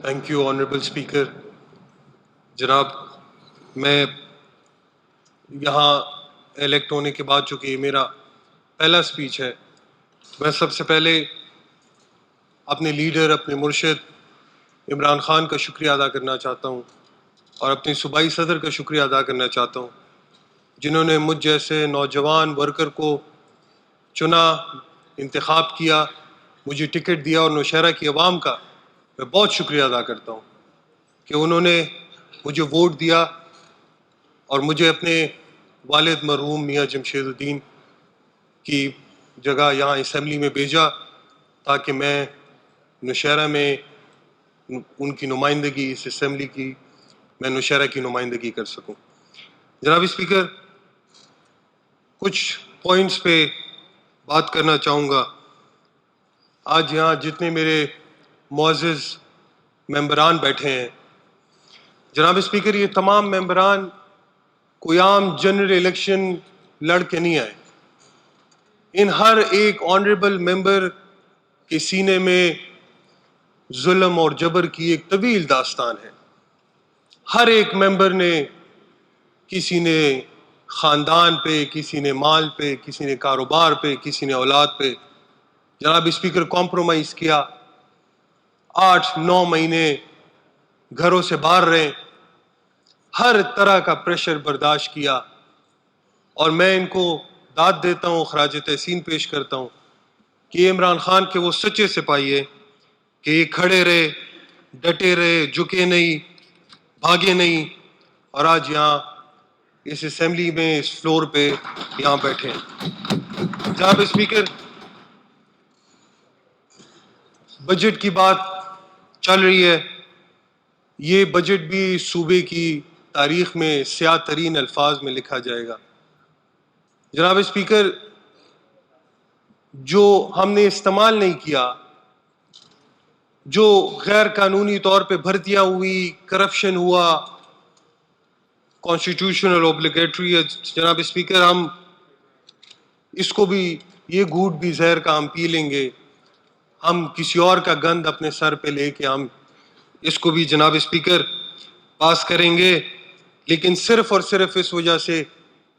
Thank you honourable speaker. جناب، میں یہاں الیکٹ ہونے کے بعد چونکہ یہ میرا پہلا اسپیچ ہے، میں سب سے پہلے اپنے لیڈر، اپنے مرشد عمران خان کا شکریہ ادا کرنا چاہتا ہوں، اور اپنے صوبائی صدر کا شکریہ ادا کرنا چاہتا ہوں، جنہوں نے مجھ جیسے نوجوان ورکر کو چنا، انتخاب کیا، مجھے ٹکٹ دیا، اور نوشہرہ کی عوام کا میں بہت شکریہ ادا کرتا ہوں کہ انہوں نے مجھے ووٹ دیا اور مجھے اپنے والد مرحوم میاں جمشید الدین کی جگہ یہاں اسمبلی میں بھیجا تاکہ میں نوشہرہ میں ان کی نمائندگی، اس اسمبلی کی میں نوشہرہ کی نمائندگی کر سکوں. جناب اسپیکر، کچھ پوائنٹس پہ بات کرنا چاہوں گا. آج یہاں جتنے میرے معزز ممبران بیٹھے ہیں، جناب اسپیکر، یہ تمام ممبران کوئی عام جنرل الیکشن لڑ کے نہیں آئے. ان ہر ایک آنریبل ممبر کے سینے میں ظلم اور جبر کی ایک طویل داستان ہے. ہر ایک ممبر نے، کسی نے خاندان پہ، کسی نے مال پہ، کسی نے کاروبار پہ، کسی نے اولاد پہ، جناب اسپیکر، کمپرومائز کیا. 8-9 مہینے گھروں سے باہر رہے، ہر طرح کا پریشر برداشت کیا، اور میں ان کو داد دیتا ہوں، خراج تحسین پیش کرتا ہوں کہ یہ عمران خان کے وہ سچے سپاہی ہیں کہ یہ کھڑے رہے، ڈٹے رہے، جھکے نہیں، بھاگے نہیں، اور آج یہاں اس اسمبلی میں، اس فلور پہ یہاں بیٹھے ہیں. جناب اسپیکر، بجٹ کی بات چل رہی ہے. یہ بجٹ بھی صوبے کی تاریخ میں سیاہ ترین الفاظ میں لکھا جائے گا. جناب اسپیکر، جو ہم نے استعمال نہیں کیا، جو غیر قانونی طور پہ بھرتیاں ہوئی، کرپشن ہوا، کانسٹیٹیوشنل اوبلیگیٹری ہے، جناب اسپیکر، ہم اس کو بھی، یہ گھوٹ بھی زہر کا ہم پی لیں گے. ہم کسی اور کا گند اپنے سر پہ لے کے ہم اس کو بھی، جناب اسپیکر، پاس کریں گے، لیکن صرف اور صرف اس وجہ سے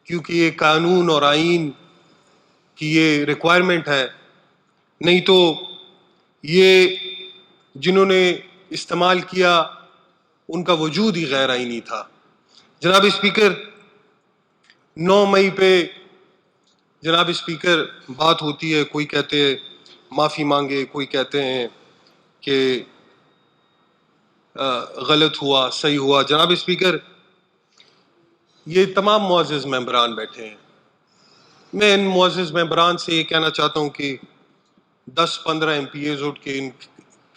کیونکہ یہ قانون اور آئین کی یہ ریکوائرمنٹ ہے. نہیں تو یہ جنہوں نے استعمال کیا ان کا وجود ہی غیر آئینی تھا. جناب اسپیکر، 9 مئی پہ، جناب اسپیکر، بات ہوتی ہے، کوئی کہتے ہیں معافی مانگے، کوئی کہتے ہیں کہ غلط ہوا، صحیح ہوا. جناب اسپیکر، یہ تمام معزز ممبران بیٹھے ہیں، میں ان معزز ممبران سے یہ کہنا چاہتا ہوں کہ 10-15 ایم پی ایز اٹھ کے ان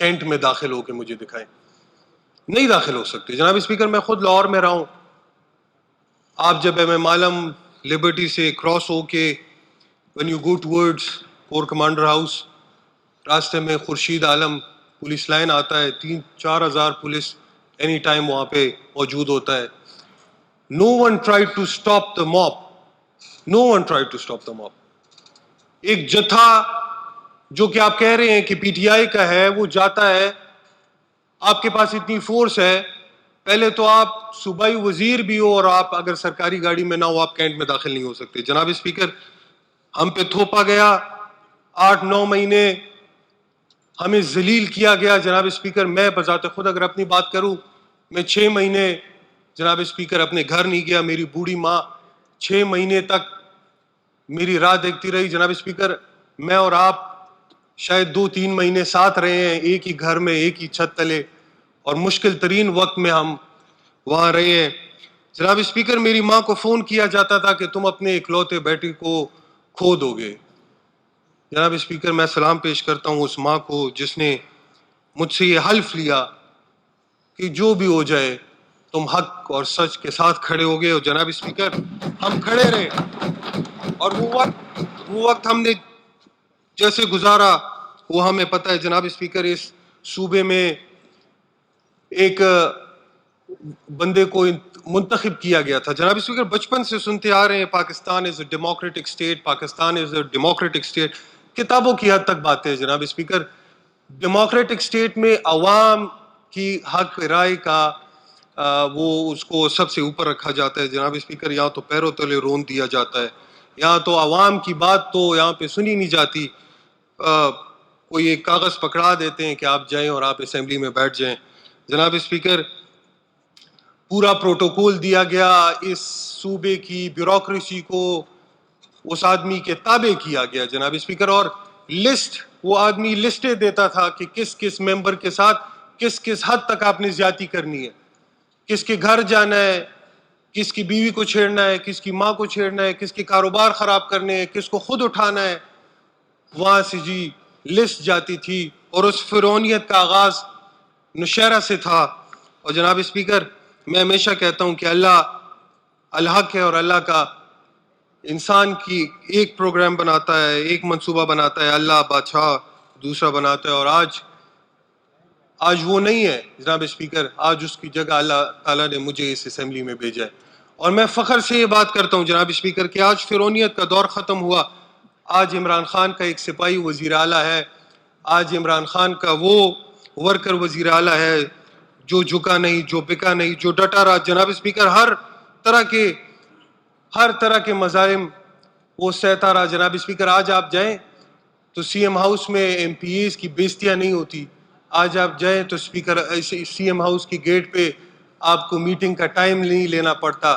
کینٹ میں داخل ہو کے مجھے دکھائیں. نہیں داخل ہو سکتے. جناب اسپیکر، میں خود لاہور میں رہا ہوں. آپ جب ایم ایم عالم لبرٹی سے کراس ہو کے when you go towards corps commander house, راستے میں خورشید عالم پولیس لائن آتا ہے، 3-4 ہزار پولیس اینی ٹائم وہاں پہ موجود ہوتا ہے. No one tried to stop the mob. No one tried to stop the mob. ایک جتھا جو کہ آپ کہہ رہے ہیں کہ پی ٹی آئی کا ہے، وہ جاتا ہے، آپ کے پاس اتنی فورس ہے، پہلے تو آپ صوبائی وزیر بھی ہو اور آپ اگر سرکاری گاڑی میں نہ ہو، آپ کینٹ میں داخل نہیں ہو سکتے. جناب اسپیکر، ہم پہ تھوپا گیا، 8-9 مہینے ہمیں ذلیل کیا گیا. جناب اسپیکر، میں بذات خود اگر اپنی بات کروں، میں 6 مہینے جناب اسپیکر اپنے گھر نہیں گیا. میری بوڑھی ماں 6 مہینے تک میری راہ دیکھتی رہی. جناب اسپیکر، میں اور آپ شاید 2-3 مہینے ساتھ رہے ہیں، ایک ہی گھر میں، ایک ہی چھت تلے، اور مشکل ترین وقت میں ہم وہاں رہے ہیں. جناب اسپیکر، میری ماں کو فون کیا جاتا تھا کہ تم اپنے اکلوتے بیٹے کو کھو دو گے. جناب اسپیکر، میں سلام پیش کرتا ہوں اس ماں کو جس نے مجھ سے یہ حلف لیا کہ جو بھی ہو جائے تم حق اور سچ کے ساتھ کھڑے ہوگے. اور جناب اسپیکر، ہم کھڑے رہے، اور وہ وقت ہم نے جیسے گزارا وہ ہمیں پتہ ہے. جناب اسپیکر، اس صوبے میں ایک بندے کو منتخب کیا گیا تھا. جناب اسپیکر، بچپن سے سنتے آ رہے ہیں Pakistan is a democratic state, Pakistan is a democratic state. کتابوں کی حد تک بات ہے. جناب اسپیکر، ڈیموکریٹک اسٹیٹ میں عوام کی حق رائے کا وہ اس کو سب سے اوپر رکھا جاتا ہے. جناب اسپیکر, یہاں تو پیروں تلے رون دیا جاتا ہے, یہاں تو عوام کی بات تو یہاں پہ سنی نہیں جاتی. کوئی ایک کاغذ پکڑا دیتے ہیں کہ آپ جائیں اور آپ اسمبلی میں بیٹھ جائیں. جناب اسپیکر, پورا پروٹوکول دیا گیا, اس صوبے کی بیوروکریسی کو اس آدمی کے تابع کیا گیا جناب اسپیکر, اور لسٹ وہ آدمی لسٹیں دیتا تھا کہ کس کس ممبر کے ساتھ کس کس حد تک آپ نے زیادتی کرنی ہے, کس کے گھر جانا ہے, کس کی بیوی کو چھیڑنا ہے, کس کی ماں کو چھیڑنا ہے, کس کے کاروبار خراب کرنے ہیں, کس کو خود اٹھانا ہے. وہاں سے جی لسٹ جاتی تھی, اور اس فرعونیت کا آغاز نوشہرہ سے تھا. اور جناب اسپیکر, میں ہمیشہ کہتا ہوں کہ اللہ الحق ہے, اور اللہ کا انسان کی ایک پروگرام بناتا ہے, ایک منصوبہ بناتا ہے, اللہ بادشاہ دوسرا بناتا ہے. اور آج وہ نہیں ہے جناب اسپیکر, آج اس کی جگہ اللہ تعالیٰ نے مجھے اس اسمبلی میں بھیجا ہے. اور میں فخر سے یہ بات کرتا ہوں جناب اسپیکر کہ آج فرعونیت کا دور ختم ہوا. آج عمران خان کا ایک سپاہی وزیر اعلیٰ ہے, آج عمران خان کا وہ ورکر وزیر اعلیٰ ہے جو جھکا نہیں, جو بکا نہیں, جو ڈٹا رہا. جناب اسپیکر, ہر طرح کے مظالم وہ سہتا رہا. جناب اسپیکر, آج آپ جائیں تو سی ایم ہاؤس میں ایم پی ایز کی بےزتیاں نہیں ہوتی. آج آپ جائیں تو اسپیکر سی ایم ہاؤس کی گیٹ پہ آپ کو میٹنگ کا ٹائم نہیں لینا پڑتا.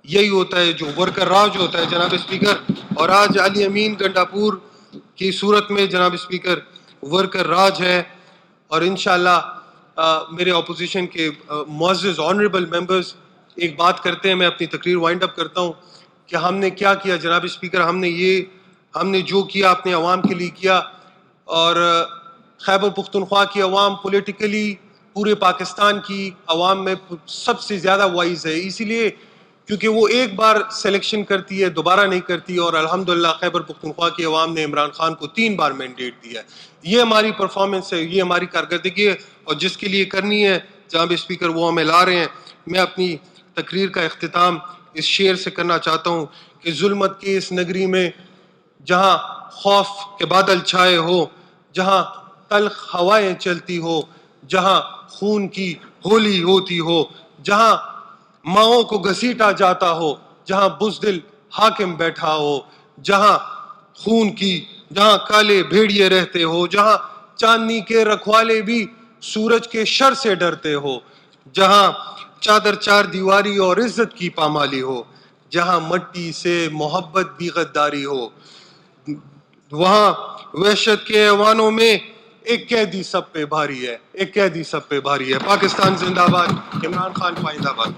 یہی ہوتا ہے جو ورکر راج ہوتا ہے جناب اسپیکر. اور آج علی امین گنڈاپور کی صورت میں جناب اسپیکر ورکر راج ہے. اور انشاءاللہ میرے اپوزیشن کے معزز آنریبل ممبرز ایک بات کرتے ہیں, میں اپنی تقریر وائنڈ اپ کرتا ہوں کہ ہم نے کیا کیا. جناب اسپیکر, ہم نے جو کیا اپنے عوام کے لیے کیا. اور خیبر پختونخوا کی عوام پولیٹیکلی پورے پاکستان کی عوام میں سب سے زیادہ وائز ہے, اسی لیے کیونکہ وہ ایک بار سلیکشن کرتی ہے, دوبارہ نہیں کرتی. اور الحمدللہ خیبر پختونخوا کی عوام نے عمران خان کو 3 بار مینڈیٹ دیا ہے. یہ ہماری پرفارمنس ہے, یہ ہماری کارکردگی ہے, اور جس کے لیے کرنی ہے جناب اسپیکر وہ ہمیں لا رہے ہیں. میں اپنی تقریر کا اختتام اس شعر سے کرنا چاہتا ہوں کہ ظلمت کی اس نگری میں جہاں خوف کے بادل چھائے ہو, جہاں تلخ ہوائیں چلتی ہو, جہاں خون کی ہولی ہوتی ہو, جہاں ماؤں کو گھسیٹا جاتا ہو, جہاں بزدل حاکم بیٹھا ہو, جہاں جہاں کالے بھیڑیے رہتے ہو, جہاں چاندنی کے رکھوالے بھی سورج کے شر سے ڈرتے ہو, جہاں چادر چار دیواری اور عزت کی پامالی ہو, جہاں مٹی سے محبت بھی غداری ہو, وہاں وحشت کے ایوانوں میں ایک قیدی سب پہ بھاری ہے, ایک قیدی سب پہ بھاری ہے. پاکستان زندہ باد, عمران خان پائندہ باد.